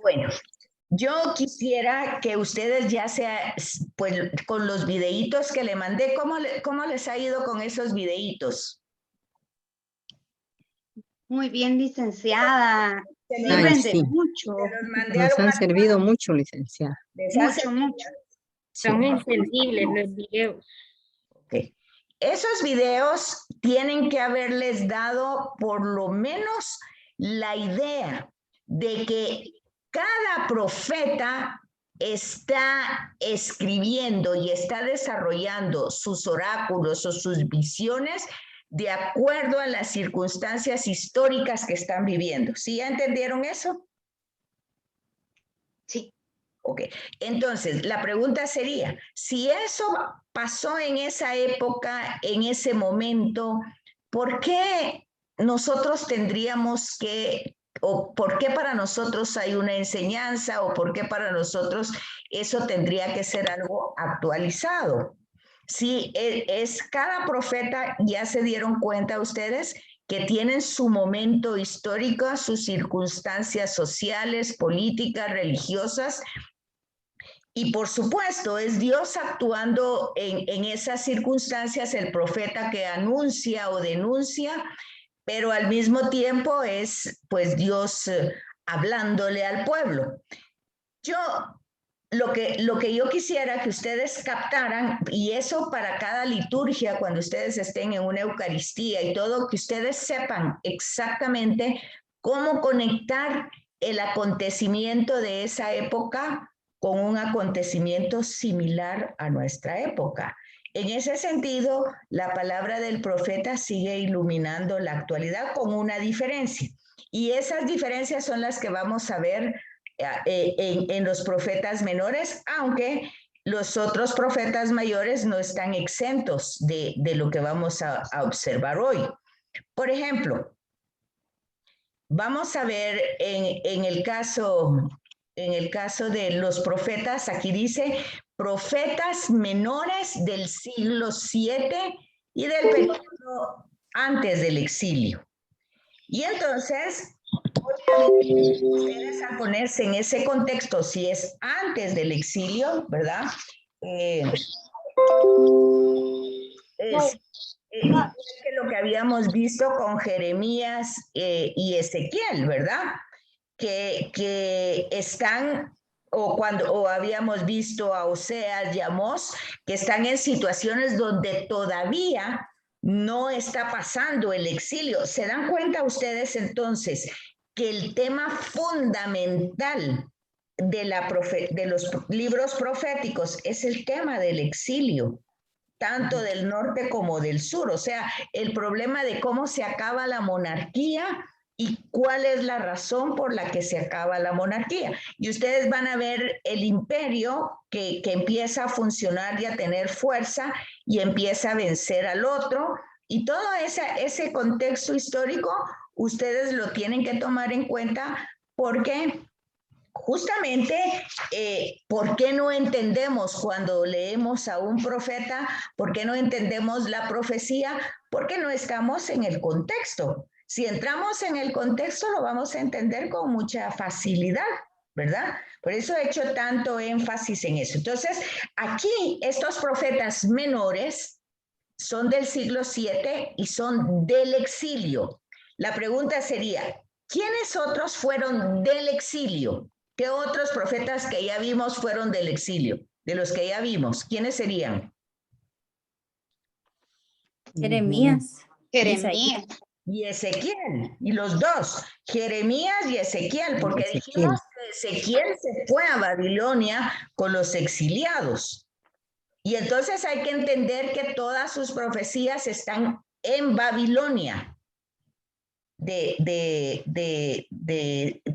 Bueno, yo quisiera que ustedes ya sea, pues con los videitos que le mandé, ¿cómo les ha ido con esos videitos? Muy bien, licenciada. Ay, Sirven de sí. mucho. Se los mandé Nos han a servido mucho, licenciada. Mucho, mucho. Sí. Son entendibles los videos. Okay. Esos videos tienen que haberles dado por lo menos la idea de que cada profeta está escribiendo y está desarrollando sus oráculos o sus visiones de acuerdo a las circunstancias históricas que están viviendo. ¿Sí ya entendieron eso? Sí. Ok, entonces la pregunta sería, si eso pasó en esa época, en ese momento, ¿por qué nosotros tendríamos que, o por qué para nosotros hay una enseñanza, o por qué para nosotros eso tendría que ser algo actualizado? Si es cada profeta, ya se dieron cuenta ustedes que tienen su momento histórico, sus circunstancias sociales, políticas, religiosas, y por supuesto, es Dios actuando en esas circunstancias, el profeta que anuncia o denuncia, pero al mismo tiempo es pues Dios hablándole al pueblo. Yo, lo que yo quisiera que ustedes captaran, y eso para cada liturgia, cuando ustedes estén en una Eucaristía y todo, que ustedes sepan exactamente cómo conectar el acontecimiento de esa época con un acontecimiento similar a nuestra época. En ese sentido, la palabra del profeta sigue iluminando la actualidad con una diferencia. Y esas diferencias son las que vamos a ver en los profetas menores, aunque los otros profetas mayores no están exentos de lo que vamos a observar hoy. Por ejemplo, vamos a ver en el caso de los profetas, aquí dice profetas menores del siglo VII y del periodo antes del exilio. Y entonces, ustedes al ponerse en ese contexto, si es antes del exilio, ¿verdad? Es que lo que habíamos visto con Jeremías y Ezequiel, ¿verdad? Que están, o habíamos visto a Oseas y Amós, que están en situaciones donde todavía no está pasando el exilio. ¿Se dan cuenta ustedes entonces que el tema fundamental de los libros proféticos es el tema del exilio, tanto del norte como del sur? O sea, el problema de cómo se acaba la monarquía y cuál es la razón por la que se acaba la monarquía. Y ustedes van a ver el imperio que empieza a funcionar y a tener fuerza y empieza a vencer al otro. Y todo ese contexto histórico, ustedes lo tienen que tomar en cuenta porque justamente, ¿por qué no entendemos cuando leemos a un profeta? ¿Por qué no entendemos la profecía? Porque no estamos en el contexto. Si entramos en el contexto, lo vamos a entender con mucha facilidad, ¿verdad? Por eso he hecho tanto énfasis en eso. Entonces, aquí estos profetas menores son del siglo VII y son del exilio. La pregunta sería, ¿quiénes otros fueron del exilio? ¿Qué otros profetas que ya vimos fueron del exilio? De los que ya vimos, ¿quiénes serían? Jeremías. Jeremías. Y Ezequiel, y los dos, Jeremías y Ezequiel, porque Ezequiel. dijimos que Ezequiel se fue a Babilonia con los exiliados. Y entonces hay que entender que todas sus profecías están en Babilonia de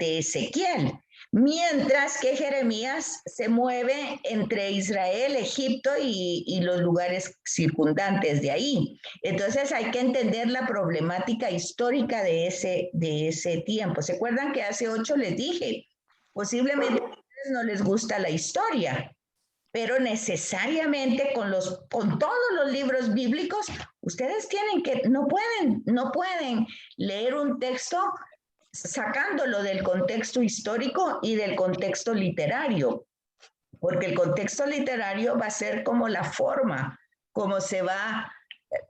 Ezequiel, mientras que Jeremías se mueve entre Israel, Egipto y los lugares circundantes de ahí. Entonces hay que entender la problemática histórica de ese tiempo. ¿Se acuerdan que hace 8 les dije? Posiblemente a ustedes no les gusta la historia, pero necesariamente con todos los libros bíblicos, ustedes tienen que, no pueden leer un texto sacándolo del contexto histórico y del contexto literario, porque el contexto literario va a ser como la forma, como se va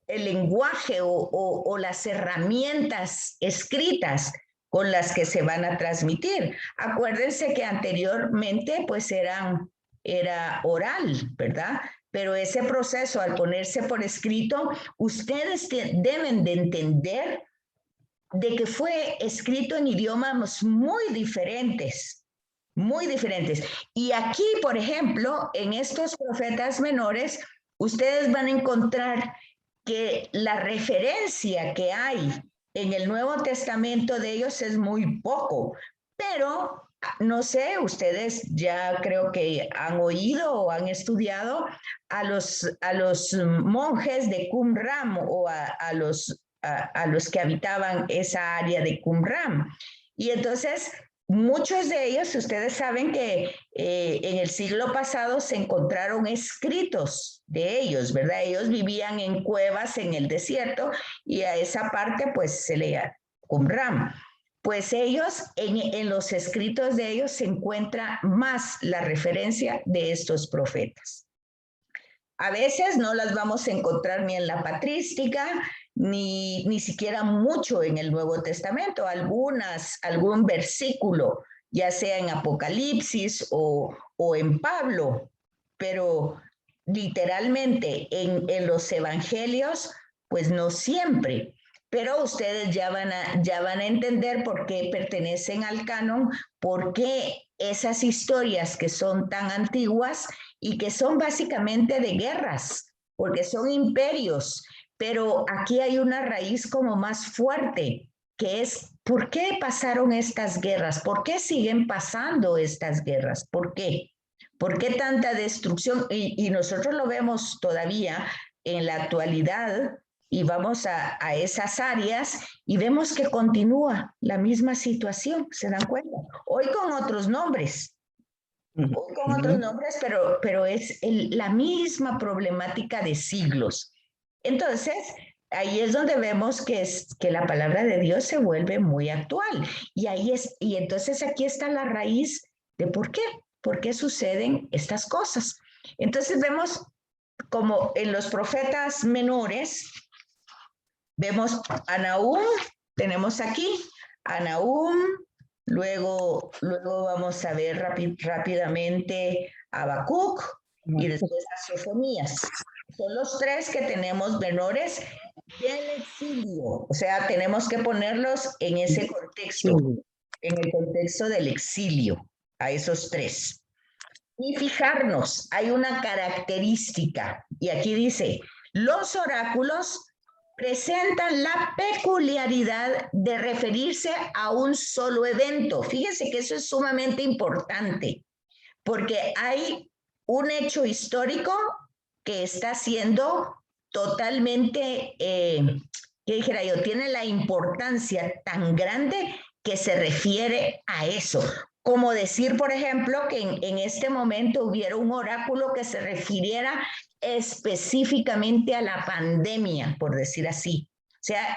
el lenguaje o las herramientas escritas con las que se van a transmitir. Acuérdense que anteriormente pues era oral, ¿verdad? Pero ese proceso al ponerse por escrito, ustedes deben de entender de que fue escrito en idiomas muy diferentes, muy diferentes. Y aquí, por ejemplo, en estos profetas menores, ustedes van a encontrar que la referencia que hay en el Nuevo Testamento de ellos es muy poco, pero no sé, ustedes ya creo que han oído o han estudiado a los monjes de Qumran o a los que habitaban esa área de Qumran. Y entonces, muchos de ellos, ustedes saben que en el siglo pasado se encontraron escritos de ellos, ¿verdad? Ellos vivían en cuevas en el desierto y a esa parte pues se leía Qumran. Pues ellos, en los escritos de ellos se encuentra más la referencia de estos profetas. A veces no las vamos a encontrar ni en la patrística, ni siquiera mucho en el Nuevo Testamento, algún versículo, ya sea en Apocalipsis o en Pablo, pero literalmente en los evangelios, pues no siempre. Pero ustedes ya van a entender por qué pertenecen al canon, por qué esas historias que son tan antiguas y que son básicamente de guerras, porque son imperios, pero aquí hay una raíz como más fuerte, que es ¿por qué pasaron estas guerras? ¿Por qué siguen pasando estas guerras? ¿Por qué? ¿Por qué tanta destrucción? Y nosotros lo vemos todavía en la actualidad y vamos a esas áreas y vemos que continúa la misma situación, ¿se dan cuenta? Hoy con otros nombres. Hoy con otros nombres, pero es la misma problemática de siglos. Entonces, ahí es donde vemos que la palabra de Dios se vuelve muy actual. Y entonces aquí está la raíz de por qué suceden estas cosas. Entonces vemos como en los profetas menores, vemos a Nahum, tenemos aquí a Nahum, luego vamos a ver rápidamente a Habacuc y después a Sofonías. Son los tres que tenemos menores del exilio, o sea, tenemos que ponerlos en ese contexto, en el contexto del exilio, a esos tres. Y fijarnos, hay una característica, y aquí dice, los oráculos presentan la peculiaridad de referirse a un solo evento. Fíjense que eso es sumamente importante, porque hay un hecho histórico que está siendo totalmente, ¿qué dijera yo? Tiene la importancia tan grande que se refiere a eso. Como decir, por ejemplo, que en este momento hubiera un oráculo que se refiriera específicamente a la pandemia, por decir así. O sea,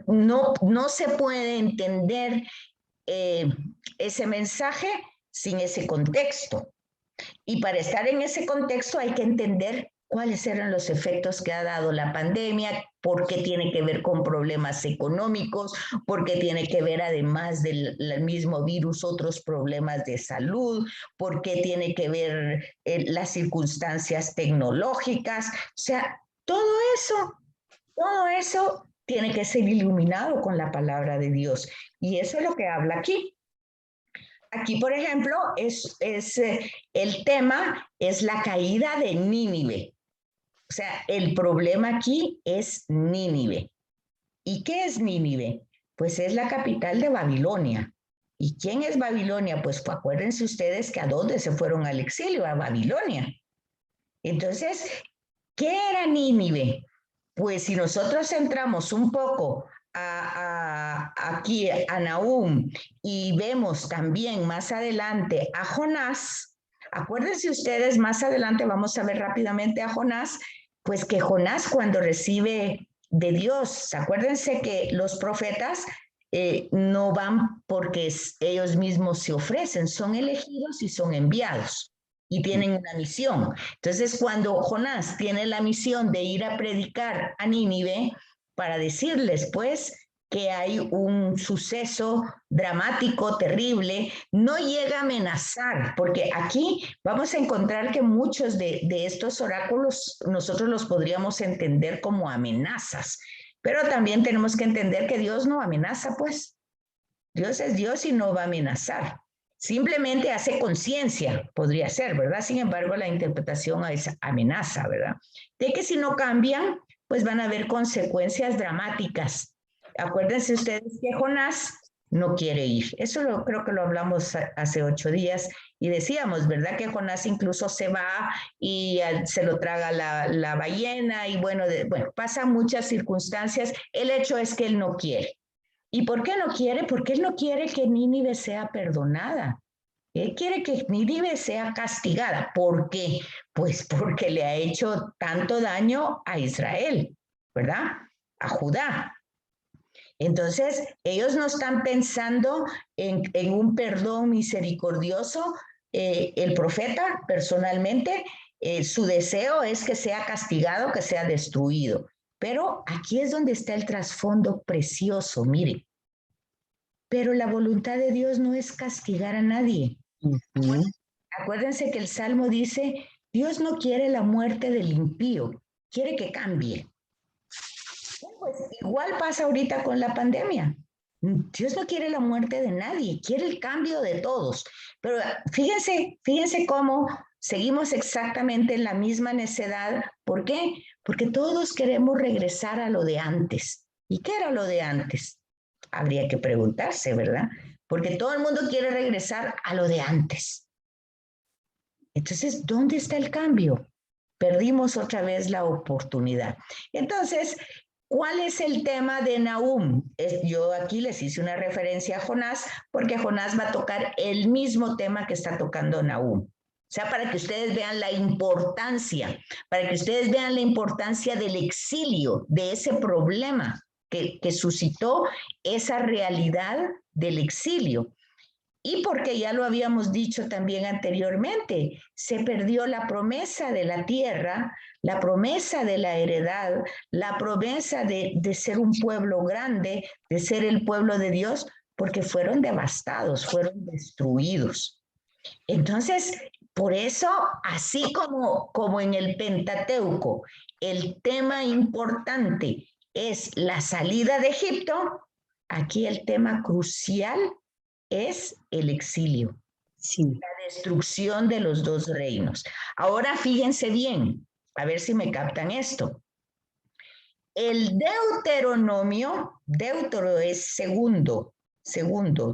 no se puede entender ese mensaje sin ese contexto. Y para estar en ese contexto hay que entender cuáles eran los efectos que ha dado la pandemia, por qué tiene que ver con problemas económicos, por qué tiene que ver además del mismo virus otros problemas de salud, por qué tiene que ver las circunstancias tecnológicas. O sea, todo eso tiene que ser iluminado con la palabra de Dios. Y eso es lo que habla aquí. Aquí, por ejemplo, el tema es la caída de Nínive. O sea, el problema aquí es Nínive. ¿Y qué es Nínive? Pues es la capital de Babilonia. ¿Y quién es Babilonia? Pues acuérdense ustedes que a dónde se fueron al exilio, a Babilonia. Entonces, ¿qué era Nínive? Pues si nosotros entramos un poco aquí a Nahum y vemos también más adelante a Jonás, acuérdense ustedes, más adelante vamos a ver rápidamente a Jonás, pues que Jonás cuando recibe de Dios, acuérdense que los profetas no van porque ellos mismos se ofrecen, son elegidos y son enviados y tienen una misión. Entonces, cuando Jonás tiene la misión de ir a predicar a Nínive para decirles, pues, que hay un suceso dramático, terrible, no llega a amenazar, porque aquí vamos a encontrar que muchos de estos oráculos nosotros los podríamos entender como amenazas, pero también tenemos que entender que Dios no amenaza, pues. Dios es Dios y no va a amenazar. Simplemente hace conciencia, podría ser, ¿verdad? Sin embargo, la interpretación es amenaza, ¿verdad? De que si no cambian, pues van a haber consecuencias dramáticas. Acuérdense ustedes que Jonás no quiere ir. Eso creo que lo hablamos hace 8 días y decíamos, ¿verdad? Que Jonás incluso se va y se lo traga la ballena y bueno, pasan muchas circunstancias. El hecho es que él no quiere. ¿Y por qué no quiere? Porque él no quiere que Nínive sea perdonada. Él quiere que Nínive sea castigada. ¿Por qué? Pues porque le ha hecho tanto daño a Israel, ¿verdad? A Judá. Entonces, ellos no están pensando en un perdón misericordioso. El profeta, personalmente, su deseo es que sea castigado, que sea destruido. Pero aquí es donde está el trasfondo precioso, mire. Pero la voluntad de Dios no es castigar a nadie. Acuérdense que el Salmo dice, Dios no quiere la muerte del impío, quiere que cambie. Pues igual pasa ahorita con la pandemia. Dios no quiere la muerte de nadie, quiere el cambio de todos. Pero fíjense cómo seguimos exactamente en la misma necedad. ¿Por qué? Porque todos queremos regresar a lo de antes. ¿Y qué era lo de antes? Habría que preguntarse, ¿verdad? Porque todo el mundo quiere regresar a lo de antes. Entonces, ¿dónde está el cambio? Perdimos otra vez la oportunidad. Entonces, ¿cuál es el tema de Nahum? Yo aquí les hice una referencia a Jonás, porque Jonás va a tocar el mismo tema que está tocando Nahum. O sea, para que ustedes vean la importancia, para que ustedes vean la importancia del exilio, de ese problema que suscitó esa realidad del exilio. Y porque ya lo habíamos dicho también anteriormente, se perdió la promesa de la tierra, la promesa de la heredad, la promesa de ser un pueblo grande, de ser el pueblo de Dios, porque fueron devastados, fueron destruidos. Entonces, por eso, así como en el Pentateuco, el tema importante es la salida de Egipto, aquí el tema crucial es el exilio, Sí. la destrucción de los 2 reinos. Ahora fíjense bien, a ver si me captan esto. El Deuteronomio, Deutero es segundo,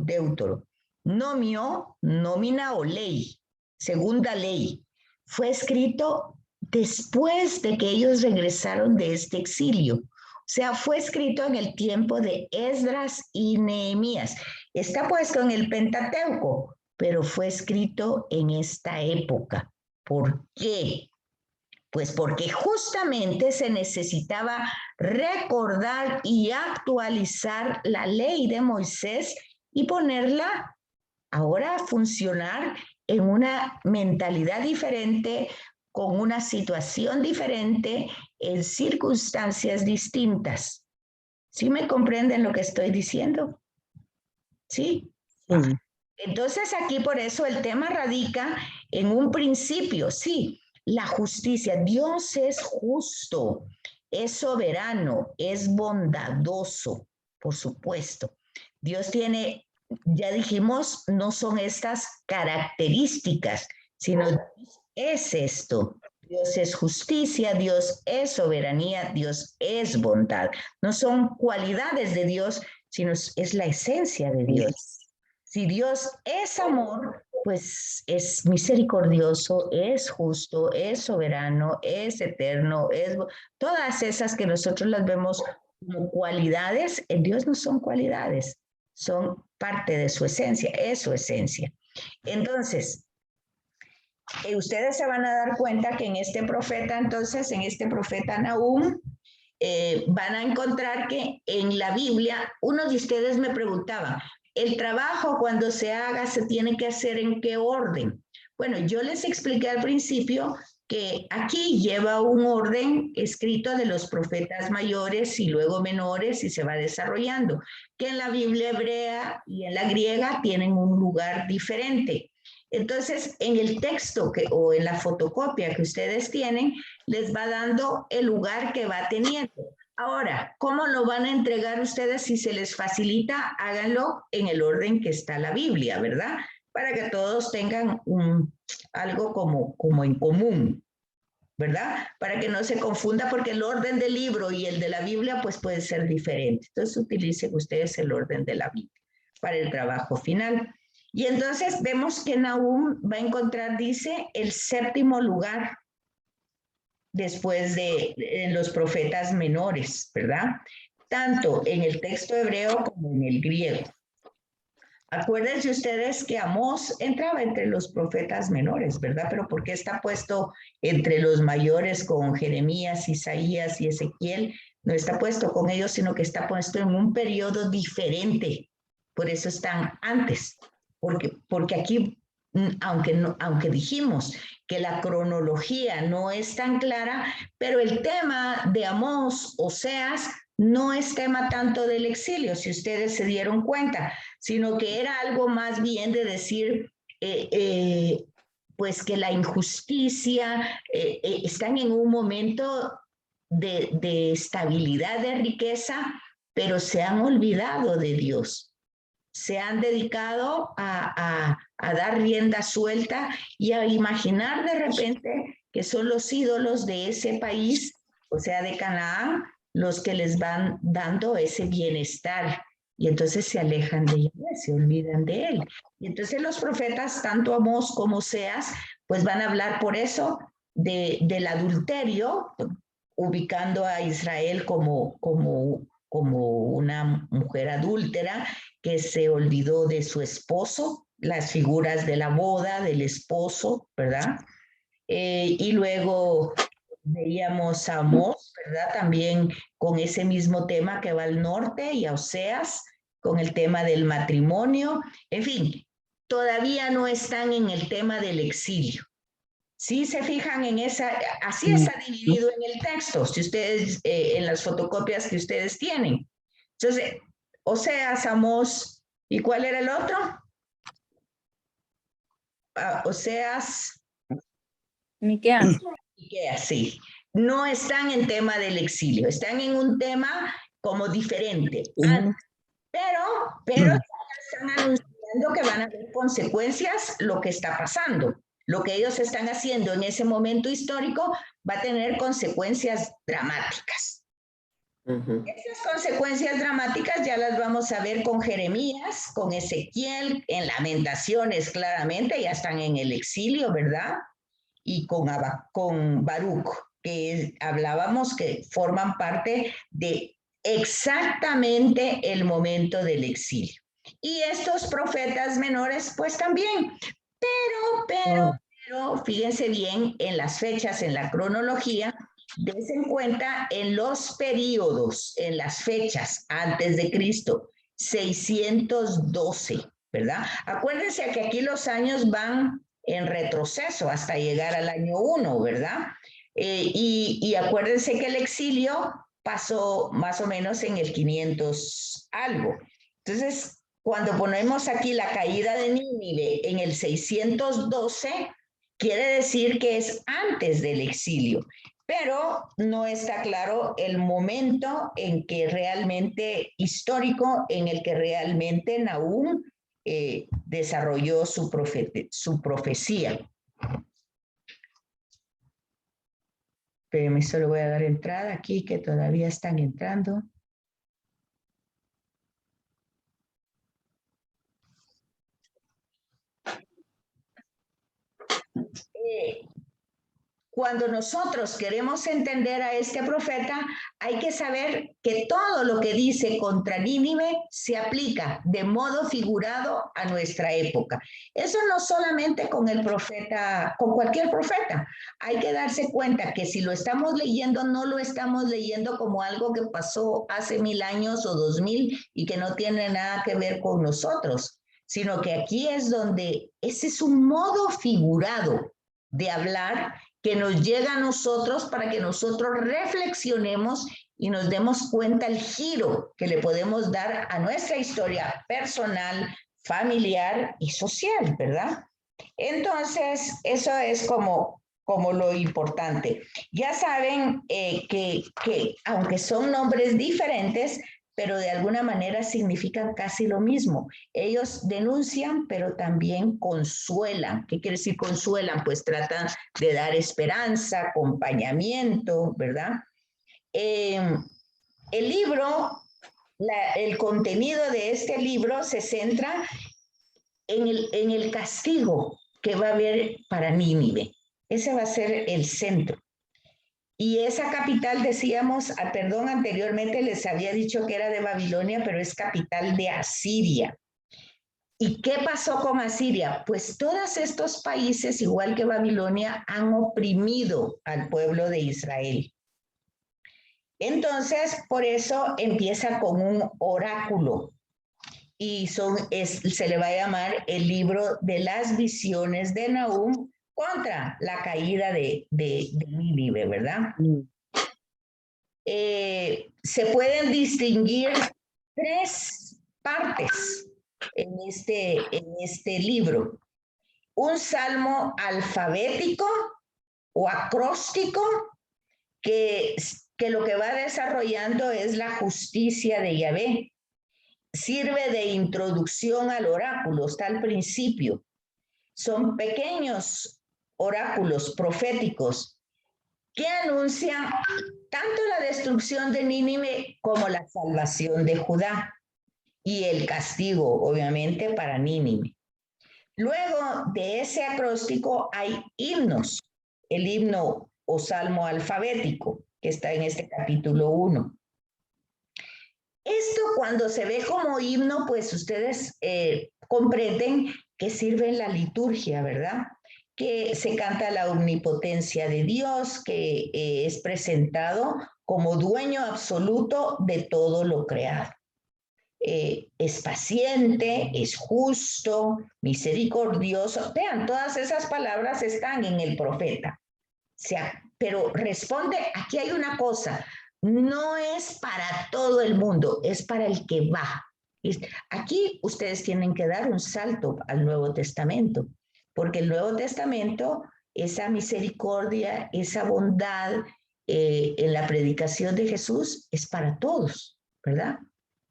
Deutero. Nomio, nómina o ley, segunda ley. Fue escrito después de que ellos regresaron de este exilio. O sea, fue escrito en el tiempo de Esdras y Nehemías. Está puesto en el Pentateuco, pero fue escrito en esta época. ¿Por qué? Pues porque justamente se necesitaba recordar y actualizar la ley de Moisés y ponerla ahora a funcionar en una mentalidad diferente, con una situación diferente, en circunstancias distintas. ¿Sí me comprenden lo que estoy diciendo? ¿Sí? Sí. Entonces aquí por eso el tema radica en un principio, sí, la justicia. Dios es justo, es soberano, es bondadoso, por supuesto. Dios tiene, ya dijimos, no son estas características, sino es esto. Dios es justicia, Dios es soberanía, Dios es bondad. No son cualidades de Dios, sino es la esencia de Dios. Si Dios es amor, pues es misericordioso, es justo, es soberano, es eterno, es todas esas que nosotros las vemos como cualidades, en Dios no son cualidades, son parte de su esencia, es su esencia. Entonces, ustedes se van a dar cuenta que en este profeta, entonces, en este profeta Nahum, van a encontrar que en la Biblia, unos de ustedes me preguntaban, ¿el trabajo cuando se haga se tiene que hacer en qué orden? Bueno, yo les expliqué al principio que aquí lleva un orden escrito de los profetas mayores y luego menores y se va desarrollando, que en la Biblia hebrea y en la griega tienen un lugar diferente. Entonces, en el texto o en la fotocopia que ustedes tienen, les va dando el lugar que va teniendo. Ahora, ¿cómo lo van a entregar ustedes? Si se les facilita, háganlo en el orden que está la Biblia, ¿verdad? Para que todos tengan algo como en común, ¿verdad? Para que no se confunda, porque el orden del libro y el de la Biblia pues puede ser diferente. Entonces utilicen ustedes el orden de la Biblia para el trabajo final. Y entonces vemos que Nahum va a encontrar, dice, el 7º lugar después de los profetas menores, ¿verdad? Tanto en el texto hebreo como en el griego. Acuérdense ustedes que Amós entraba entre los profetas menores, ¿verdad? Pero ¿por qué está puesto entre los mayores con Jeremías, Isaías y Ezequiel? No está puesto con ellos, sino que está puesto en un periodo diferente. Por eso están antes. Porque aquí, aunque dijimos que la cronología no es tan clara, pero el tema de Amós, Oseas, no es tema tanto del exilio, si ustedes se dieron cuenta, sino que era algo más bien de decir, pues que la injusticia, están en un momento de estabilidad, de riqueza, pero se han olvidado de Dios. Se han dedicado a dar rienda suelta y a imaginar de repente que son los ídolos de ese país, o sea, de Canaán, los que les van dando ese bienestar. Y entonces se alejan de Yahvé, se olvidan de él. Y entonces los profetas, tanto Amós como Oseas, pues van a hablar por eso del adulterio, ubicando a Israel como una mujer adúltera que se olvidó de su esposo, las figuras de la boda, del esposo, ¿verdad? Y luego veíamos a Amós, ¿verdad? También con ese mismo tema que va al norte, y a Oseas con el tema del matrimonio. En fin, todavía no están en el tema del exilio. Sí se fijan en esa, así está dividido en el texto, si ustedes, en las fotocopias que ustedes tienen. Entonces, Oseas, Amós, ¿y cuál era el otro? Oseas. Miqueas. Miqueas, sí. No están en tema del exilio, están en un tema como diferente. Pero están anunciando que van a haber consecuencias lo que está pasando. Lo que ellos están haciendo en ese momento histórico va a tener consecuencias dramáticas. Esas consecuencias dramáticas ya las vamos a ver con Jeremías, con Ezequiel, en Lamentaciones claramente, ya están en el exilio, ¿verdad? Y con Baruch, que hablábamos que forman parte de exactamente el momento del exilio. Y estos profetas menores, pues también. Pero, fíjense bien en las fechas, en la cronología, dense en cuenta en los periodos, en las fechas antes de Cristo, 612, ¿verdad? Acuérdense que aquí los años van en retroceso hasta llegar al año 1, ¿verdad? Y acuérdense que el exilio pasó más o menos en el 500 algo. Entonces, cuando ponemos aquí la caída de Nínive en el 612, quiere decir que es antes del exilio, pero no está claro el momento en que realmente histórico, en el que realmente Nahum desarrolló su profecía. Pero solo voy a dar entrada aquí, que todavía están entrando. Cuando nosotros queremos entender a este profeta, hay que saber que todo lo que dice contra Nínive se aplica de modo figurado a nuestra época. Eso no solamente con el profeta, con cualquier profeta. Hay que darse cuenta que si lo estamos leyendo, no lo estamos leyendo como algo que pasó hace 1000 años o 2000 y que no tiene nada que ver con nosotros, sino que aquí es donde ese es un modo figurado de hablar que nos llega a nosotros para que nosotros reflexionemos y nos demos cuenta el giro que le podemos dar a nuestra historia personal, familiar y social, ¿verdad? Entonces, eso es como lo importante. Ya saben que aunque son nombres diferentes, pero de alguna manera significan casi lo mismo. Ellos denuncian, pero también consuelan. ¿Qué quiere decir consuelan? Pues tratan de dar esperanza, acompañamiento, ¿verdad? El libro, el contenido de este libro se centra en el castigo que va a haber para Nínive. Ese va a ser el centro. Y esa capital, decíamos, perdón, anteriormente les había dicho que era de Babilonia, pero es capital de Asiria. ¿Y qué pasó con Asiria? Pues todos estos países, igual que Babilonia, han oprimido al pueblo de Israel. Entonces, por eso empieza con un oráculo. Y se le va a llamar el libro de las visiones de Nahum contra la caída de Nínive, ¿verdad? Se pueden distinguir 3 partes en este libro. Un salmo alfabético o acróstico que lo que va desarrollando es la justicia de Yahvé. Sirve de introducción al oráculo, está al principio. Son pequeños oráculos proféticos que anuncian tanto la destrucción de Nínive como la salvación de Judá y el castigo, obviamente, para Nínive. Luego de ese acróstico hay himnos, el himno o salmo alfabético, que está en este capítulo 1. Esto cuando se ve como himno, pues ustedes comprenden que sirve en la liturgia, ¿verdad? Que se canta la omnipotencia de Dios, que es presentado como dueño absoluto de todo lo creado. Es paciente, es justo, misericordioso. Vean, todas esas palabras están en el profeta. O sea, pero responde, aquí hay una cosa, no es para todo el mundo, es para el que va. Aquí ustedes tienen que dar un salto al Nuevo Testamento, porque el Nuevo Testamento, esa misericordia, esa bondad en la predicación de Jesús es para todos, ¿verdad?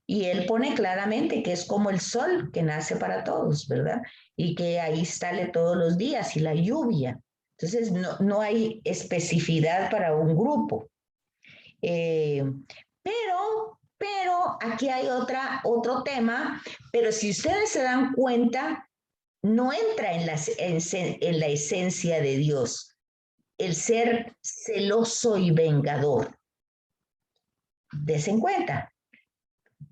Y él pone claramente que es como el sol que nace para todos, ¿verdad? Y que ahí sale todos los días y la lluvia. Entonces, no hay especificidad para un grupo. Pero aquí hay otro tema, pero si ustedes se dan cuenta, no entra en la esencia de Dios, el ser celoso y vengador. Desen cuenta,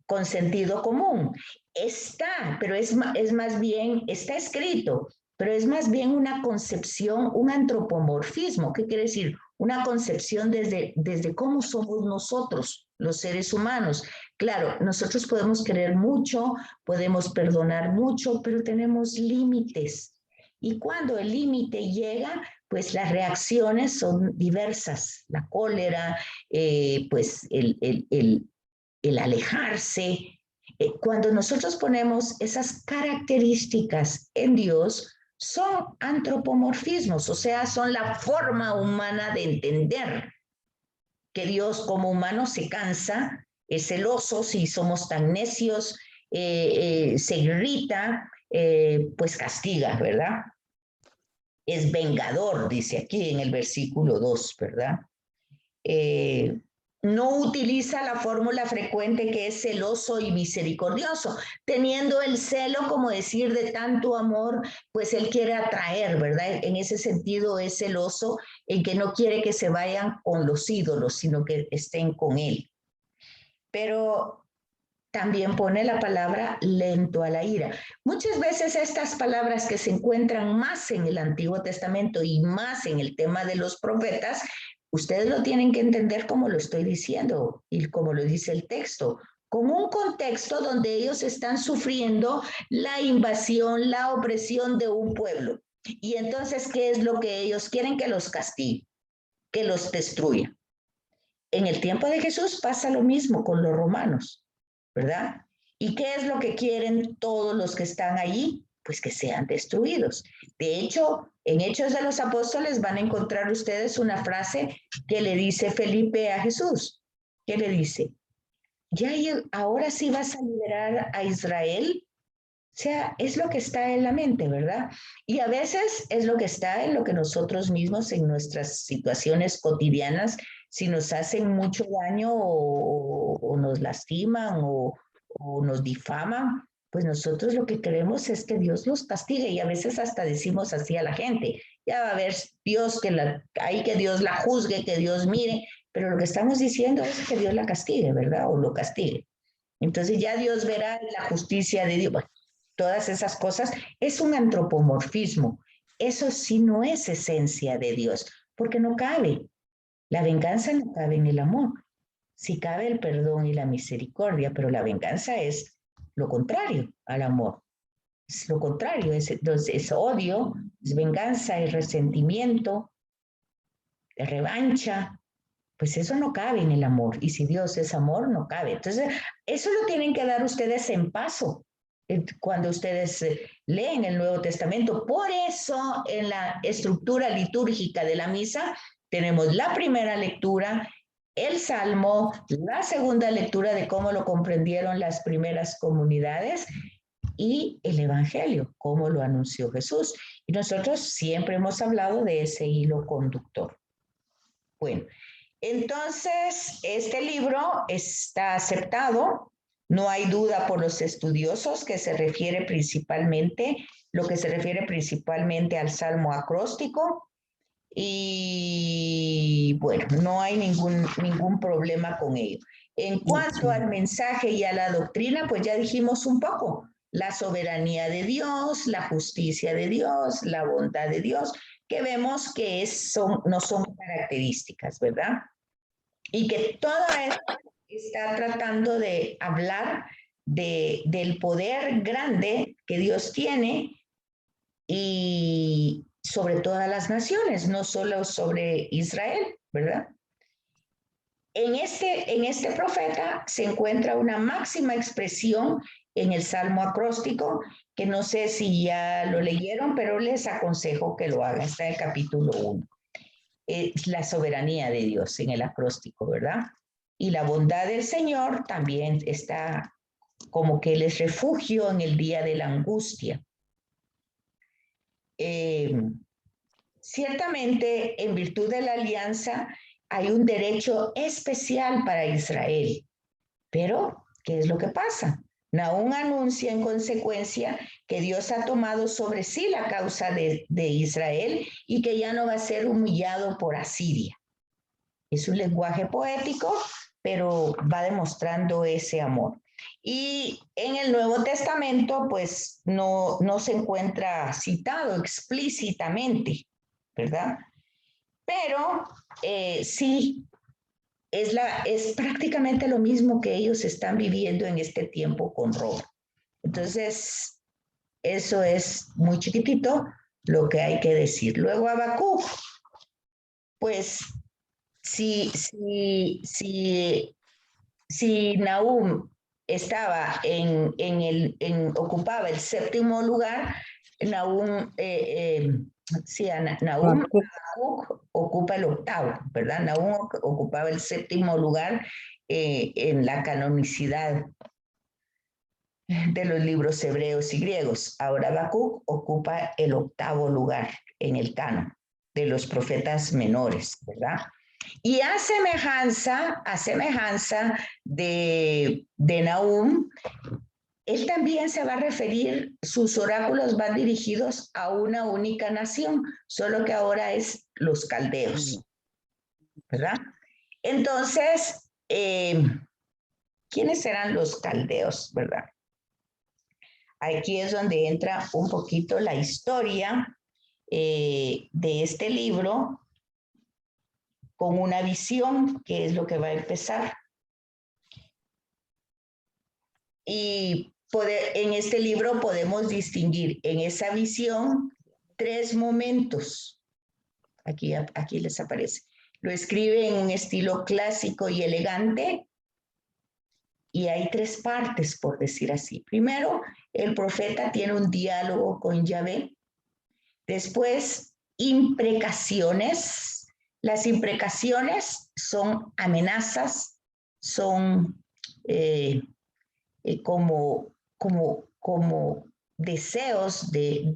con sentido común. Está, pero es más bien, está escrito, pero es más bien una concepción, un antropomorfismo. ¿Qué quiere decir? Una concepción desde cómo somos nosotros, los seres humanos. Claro, nosotros podemos querer mucho, podemos perdonar mucho, pero tenemos límites. Y cuando el límite llega, pues las reacciones son diversas. La cólera, pues el alejarse. Cuando nosotros ponemos esas características en Dios, son antropomorfismos, o sea, son la forma humana de entender que Dios como humano se cansa, es celoso si somos tan necios, se irrita, pues castiga, ¿verdad? Es vengador, dice aquí en el versículo 2, ¿verdad? no utiliza la fórmula frecuente que es celoso y misericordioso. Teniendo el celo, como decir, de tanto amor, pues él quiere atraer, ¿verdad? En ese sentido es celoso, en que no quiere que se vayan con los ídolos, sino que estén con él. Pero también pone la palabra lento a la ira. Muchas veces estas palabras que se encuentran más en el Antiguo Testamento y más en el tema de los profetas, ustedes lo tienen que entender como lo estoy diciendo y como lo dice el texto, como un contexto donde ellos están sufriendo la invasión, la opresión de un pueblo. Y entonces, ¿qué es lo que ellos quieren? Que los castigue, que los destruya. En el tiempo de Jesús pasa lo mismo con los romanos, ¿verdad? ¿Y qué es lo que quieren todos los que están allí? Pues que sean destruidos. De hecho, en Hechos de los Apóstoles van a encontrar ustedes una frase que le dice Felipe a Jesús. ¿Qué le dice? Ya, ahora sí vas a liberar a Israel. O sea, es lo que está en la mente, ¿verdad? Y a veces es lo que está en lo que nosotros mismos en nuestras situaciones cotidianas, si nos hacen mucho daño o nos lastiman o nos difaman, pues nosotros lo que queremos es que Dios los castigue y a veces hasta decimos así a la gente, ya va a ver Dios ahí que Dios la juzgue, que Dios mire, pero lo que estamos diciendo es que Dios la castigue, ¿verdad? O lo castigue. Entonces ya Dios verá la justicia de Dios. Bueno, todas esas cosas, es un antropomorfismo. Eso sí no es esencia de Dios, porque no cabe. La venganza no cabe en el amor. Sí cabe el perdón y la misericordia, pero la venganza es lo contrario al amor. Es lo contrario, es odio, es venganza, es resentimiento, es revancha. Pues eso no cabe en el amor. Y si Dios es amor, no cabe. Entonces, eso lo tienen que dar ustedes en paso cuando ustedes leen el Nuevo Testamento. Por eso, en la estructura litúrgica de la misa, tenemos la primera lectura, el Salmo, la segunda lectura de cómo lo comprendieron las primeras comunidades y el Evangelio, cómo lo anunció Jesús. Y nosotros siempre hemos hablado de ese hilo conductor. Bueno, entonces, este libro está aceptado, no hay duda por los estudiosos que se refiere principalmente, lo que se refiere principalmente al salmo acróstico y bueno, no hay ningún problema con ello. En cuanto al mensaje y a la doctrina, pues ya dijimos un poco, la soberanía de Dios, la justicia de Dios, la bondad de Dios, que vemos que no son características, ¿verdad? Y que todo esto está tratando de hablar del poder grande que Dios tiene y sobre todas las naciones, no solo sobre Israel, ¿verdad? En este profeta se encuentra una máxima expresión en el Salmo acróstico, que no sé si ya lo leyeron, pero les aconsejo que lo hagan. Está en el capítulo 1. La soberanía de Dios en el acróstico, ¿verdad? Y la bondad del Señor también está como que Él es refugio en el día de la angustia. Ciertamente, en virtud de la alianza, hay un derecho especial para Israel. Pero, ¿qué es lo que pasa? Nahum anuncia en consecuencia que Dios ha tomado sobre sí la causa de Israel y que ya no va a ser humillado por Asiria. Es un lenguaje poético, pero va demostrando ese amor. Y en el Nuevo Testamento, pues no se encuentra citado explícitamente, ¿verdad? Pero sí, es prácticamente lo mismo que ellos están viviendo en este tiempo con Roma. Entonces, eso es muy chiquitito lo que hay que decir. Luego Habacuc, pues si Nahum estaba ocupaba el séptimo lugar, Nahum ocupa el octavo, ¿verdad? Nahum ocupaba el séptimo lugar en la canonicidad de los libros hebreos y griegos. Ahora Habacuc ocupa el octavo lugar en el canon de los profetas menores, ¿verdad? Y a semejanza de Nahum, él también se va a referir, sus oráculos van dirigidos a una única nación, solo que ahora es los caldeos, ¿verdad? Entonces, ¿quiénes serán los caldeos, verdad? Aquí es donde entra un poquito la historia de este libro con una visión, que es lo que va a empezar. Y en este libro podemos distinguir en esa visión 3 momentos. Aquí les aparece. Lo escribe en un estilo clásico y elegante, y hay 3 partes, por decir así. Primero, el profeta tiene un diálogo con Yahvé. Después, imprecaciones. Las imprecaciones son amenazas, son como deseos de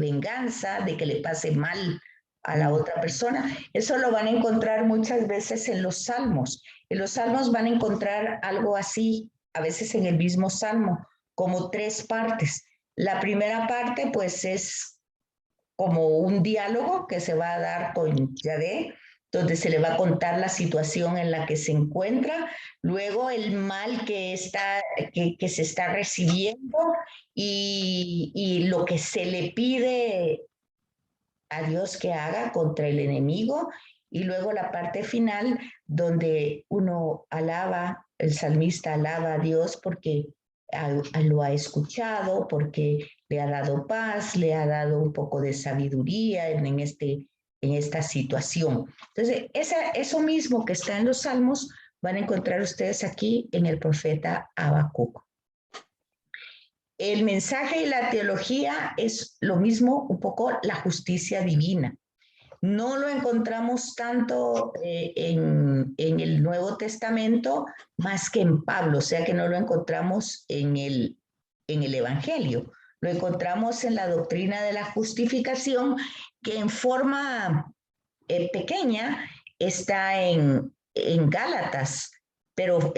venganza, de que le pase mal a la otra persona. Eso lo van a encontrar muchas veces en los salmos. En los salmos van a encontrar algo así, a veces en el mismo salmo, como 3 partes. La primera parte, pues, es como un diálogo que se va a dar con Yahvé, donde se le va a contar la situación en la que se encuentra, luego el mal que se está recibiendo y lo que se le pide a Dios que haga contra el enemigo, y luego la parte final donde uno alaba, el salmista alaba a Dios porque lo ha escuchado, porque le ha dado paz, le ha dado un poco de sabiduría en esta situación. Entonces, eso mismo que está en los salmos van a encontrar ustedes aquí en el profeta Habacuc. El mensaje y la teología es lo mismo, un poco la justicia divina. No lo encontramos tanto en el Nuevo Testamento más que en Pablo, o sea que no lo encontramos en el Evangelio. Lo encontramos en la doctrina de la justificación, que en forma pequeña está en Gálatas, pero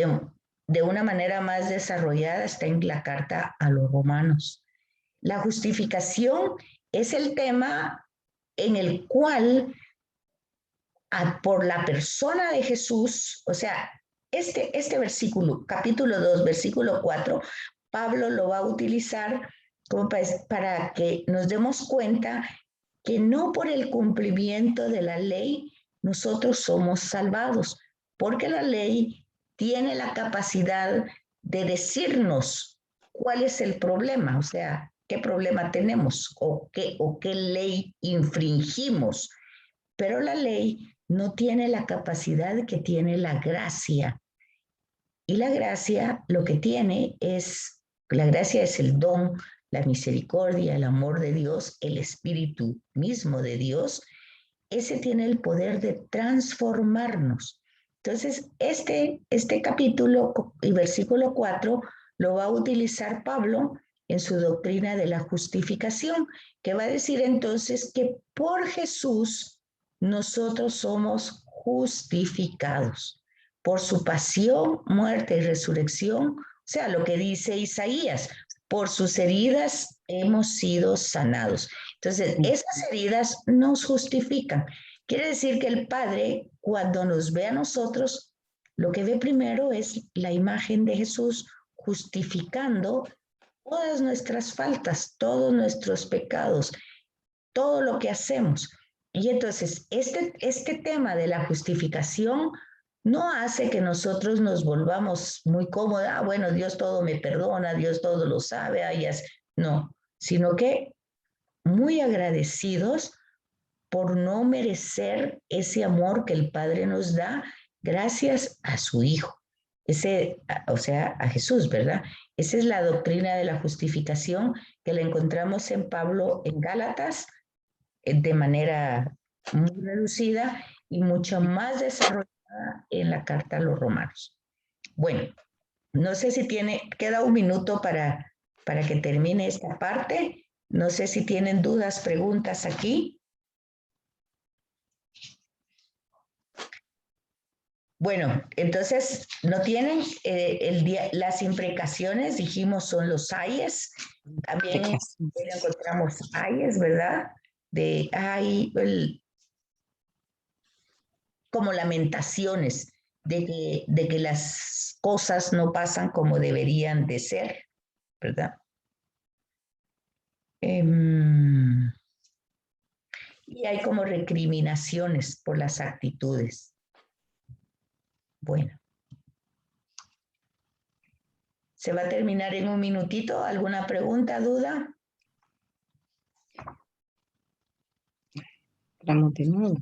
de una manera más desarrollada está en la carta a los romanos. La justificación es el tema en el cual por la persona de Jesús, o sea, este versículo, capítulo 2, versículo 4, Pablo lo va a utilizar como para que nos demos cuenta que no por el cumplimiento de la ley nosotros somos salvados, porque la ley tiene la capacidad de decirnos cuál es el problema, o sea, qué problema tenemos o qué ley infringimos. Pero la ley no tiene la capacidad que tiene la gracia. Y la gracia lo que tiene es, la gracia es el don, la misericordia, el amor de Dios, el espíritu mismo de Dios. Ese tiene el poder de transformarnos. Entonces, este capítulo y versículo 4 lo va a utilizar Pablo en su doctrina de la justificación, que va a decir entonces que por Jesús nosotros somos justificados por su pasión, muerte y resurrección, o sea, lo que dice Isaías, por sus heridas hemos sido sanados. Entonces, esas heridas nos justifican. Quiere decir que el Padre, cuando nos ve a nosotros, lo que ve primero es la imagen de Jesús justificando todas nuestras faltas, todos nuestros pecados, todo lo que hacemos. Y entonces, este tema de la justificación no hace que nosotros nos volvamos muy cómodos, bueno, Dios todo me perdona, Dios todo lo sabe, no, sino que muy agradecidos por no merecer ese amor que el Padre nos da gracias a su Hijo, o sea, a Jesús, ¿verdad? Esa es la doctrina de la justificación que la encontramos en Pablo en Gálatas de manera muy reducida y mucho más desarrollada en la carta a los romanos. Bueno, no sé si queda un minuto para que termine esta parte. No sé si tienen dudas, preguntas aquí. Bueno, entonces, ¿no tienen las imprecaciones? Dijimos son los ayes. También encontramos ayes, ¿verdad? De ay, como lamentaciones de que las cosas no pasan como deberían de ser, ¿verdad? Y hay como recriminaciones por las actitudes. Bueno. Se va a terminar en un minutito. ¿Alguna pregunta, duda? Vamos de nuevo.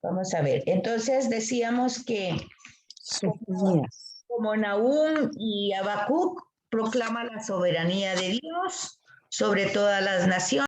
Vamos a ver. Entonces decíamos que como Nahum y Habacuc proclama la soberanía de Dios sobre todas las naciones.